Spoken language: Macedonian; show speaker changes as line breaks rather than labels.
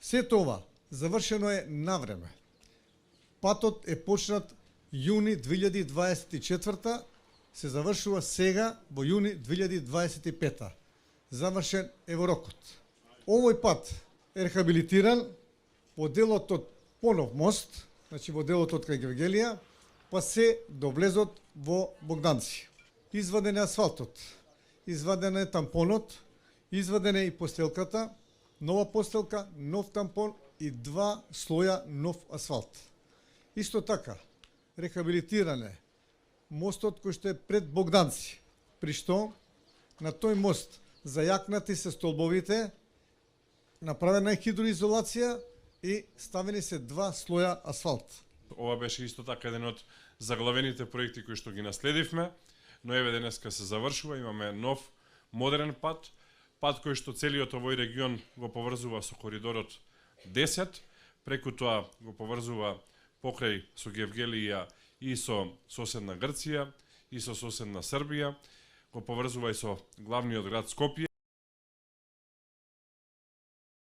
Се тоа завршено е навреме. Патот е почнат јуни 2024, се завршува сега во јуни 2025. Завршен е во рокот. Овој пат е рехабилитиран во делот од Понов мост, значи во делот од кај Гевгелија, па се до влезот во Богданци. Изваден е асфалтот, изваден е тампонот, изваден е и постелката, нова постелка, нов тампон и 2 слоја нов асфалт. Исто така, рехабилитиран е мостот кој што е пред Богданци, при што на тој мост зајакнати се столбовите, направена е хидроизолација и ставени се 2 слоја асфалт.
Ова беше исто така еден од заглавените проекти кои што ги наследивме, но еве денеска се завршува, имаме нов модерен пат кој што целиот овој регион го поврзува со коридорот 10, преку тоа го поврзува покрај со Гевгелија и со соседна Грција и со соседна Србија, го поврзува и со главниот град Скопје.